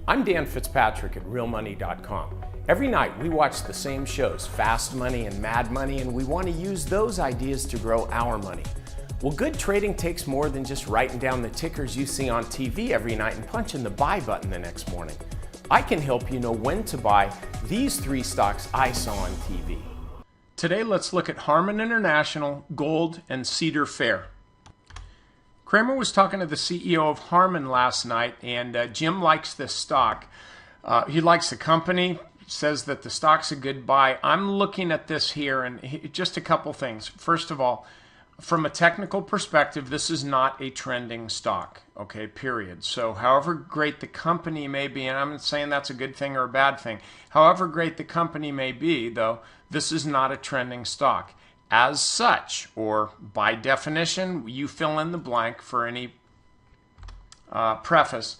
I'm Dan Fitzpatrick at realmoney.com. Every night we watch the same shows, Fast Money and Mad Money, and we want to use those ideas to grow our money. Well, good trading takes more than just writing down the tickers you see on TV every night and punching the buy button the next morning. I can help you know when to buy these 3 stocks I saw on TV. Today, let's look at Harmon International, gold, and Cedar Fair. Kramer was talking to the CEO of Harmon last night, and Jim likes this stock. He likes the company, says that the stock's a good buy. I'm looking at this here, and just a couple things. First of all, from a technical perspective, this is not a trending stock, okay, period. So however great the company may be, and I'm not saying that's a good thing or a bad thing, however great the company may be, though, this is not a trending stock. As such, or by definition, you fill in the blank for any preface,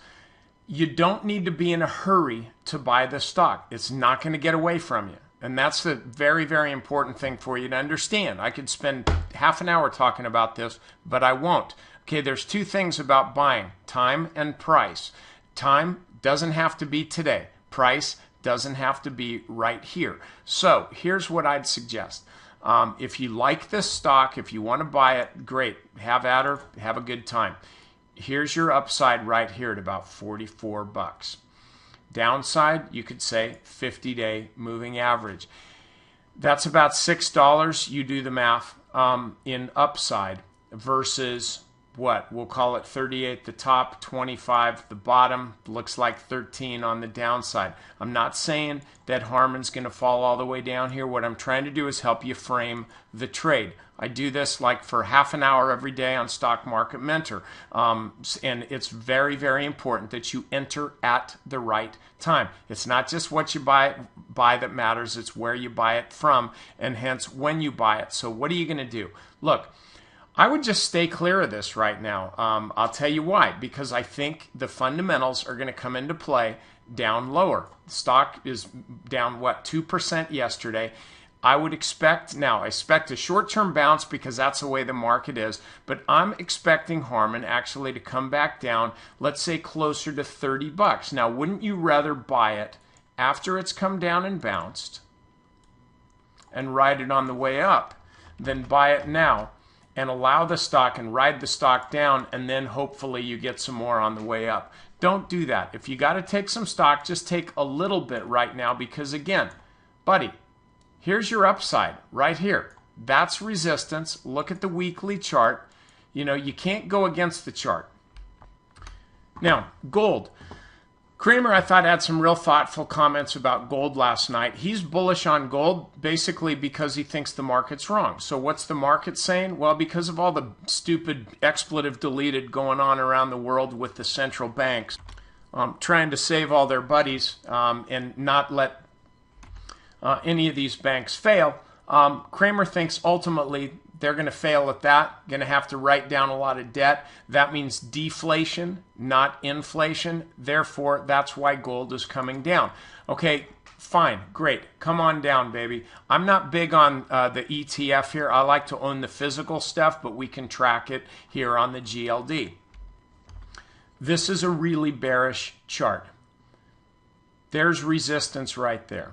you don't need to be in a hurry to buy the stock. It's not going to get away from you. And that's a very, very important thing for you to understand. I could spend half an hour talking about this, but I won't. Okay, there's 2 things about buying, time and price. Time doesn't have to be today. Price doesn't have to be right here. So here's what I'd suggest. If you like this stock, if you want to buy it, great. Have at her, have a good time. Here's your upside right here at about 44 bucks. Downside, you could say 50-day moving average. That's about $6. You do the math in upside versus what? We'll call it 38 the top, 25 the bottom. Looks like 13 on the downside. I'm not saying that Harmon's going to fall all the way down here. What I'm trying to do is help you frame the trade. I do this like for half an hour every day on Stock Market Mentor. And it's very, very important that you enter at the right time. It's not just what you buy that matters. It's where you buy it from and hence when you buy it. So what are you going to do? Look, I would just stay clear of this right now. I'll tell you why. Because I think the fundamentals are going to come into play down lower. The stock is down, 2% yesterday. I would expect, now I expect a short-term bounce because that's the way the market is, but I'm expecting Harmon actually to come back down, let's say closer to 30 bucks. Now, wouldn't you rather buy it after it's come down and bounced and ride it on the way up than buy it now and allow the stock and ride the stock down and then hopefully you get some more on the way up? Don't do that. If you got to take some stock, just take a little bit right now because again, buddy, here's your upside right here. That's resistance. Look at the weekly chart. You know, you can't go against the chart. Now, gold. Kramer, I thought, had some real thoughtful comments about gold last night. He's bullish on gold basically because he thinks the market's wrong. So what's the market saying? Well, because of all the stupid expletive deleted going on around the world with the central banks trying to save all their buddies and not let any of these banks fail, Kramer thinks ultimately they're going to fail at that, going to have to write down a lot of debt. That means deflation, not inflation. Therefore, that's why gold is coming down. Okay, fine, great. Come on down, baby. I'm not big on the ETF here. I like to own the physical stuff, but we can track it here on the GLD. This is a really bearish chart. There's resistance right there.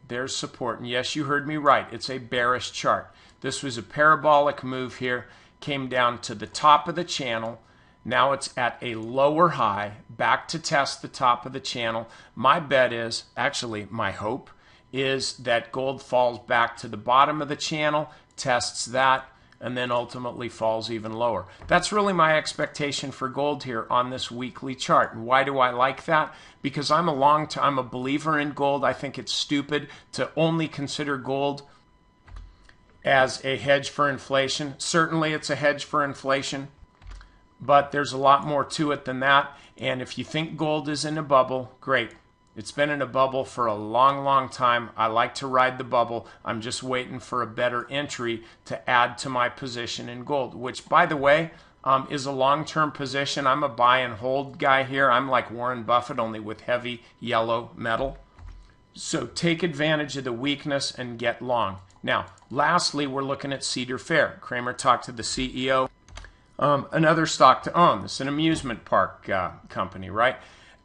There's support. And yes, you heard me right. It's a bearish chart. This was a parabolic move here. Came down to the top of the channel. Now it's at a lower high, back to test the top of the channel. My bet is, actually my hope, is that gold falls back to the bottom of the channel, tests that, and then ultimately falls even lower. That's really my expectation for gold here on this weekly chart. And why do I like that? Because I'm a believer in gold. I think it's stupid to only consider gold as a hedge for inflation. Certainly it's a hedge for inflation, but there's a lot more to it than that. And if you think gold is in a bubble, great. It's been in a bubble for a long, long time. I like to ride the bubble. I'm just waiting for a better entry to add to my position in gold, which, by the way, is a long-term position. I'm a buy and hold guy here. I'm like Warren Buffett, only with heavy yellow metal. So take advantage of the weakness and get long. Now, lastly, we're looking at Cedar Fair. Kramer talked to the CEO. Another stock to own. It's an amusement park company, right?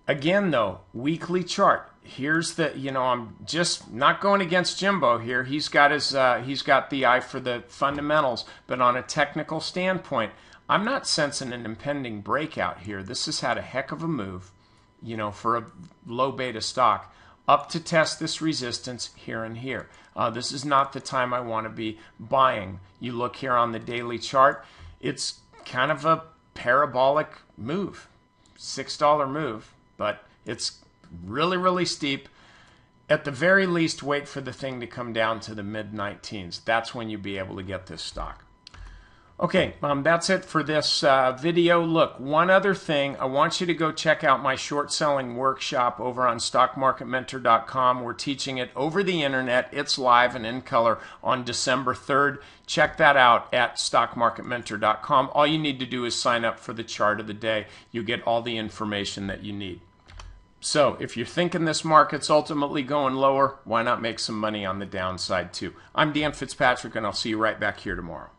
Again, though, weekly chart. Here's the, I'm just not going against Jimbo here. He's got the eye for the fundamentals, but on a technical standpoint, I'm not sensing an impending breakout here. This has had a heck of a move, for a low beta stock, up to test this resistance here and here. This is not the time I want to be buying. You look here on the daily chart, it's kind of a parabolic move, $6 move, but it's really, really steep. At the very least, wait for the thing to come down to the mid-19s. That's when you'll be able to get this stock. Okay, that's it for this video. Look, one other thing, I want you to go check out my short selling workshop over on stockmarketmentor.com. We're teaching it over the internet. It's live and in color on December 3rd. Check that out at stockmarketmentor.com. All you need to do is sign up for the chart of the day. You get all the information that you need. So if you're thinking this market's ultimately going lower, why not make some money on the downside too? I'm Dan Fitzpatrick, and I'll see you right back here tomorrow.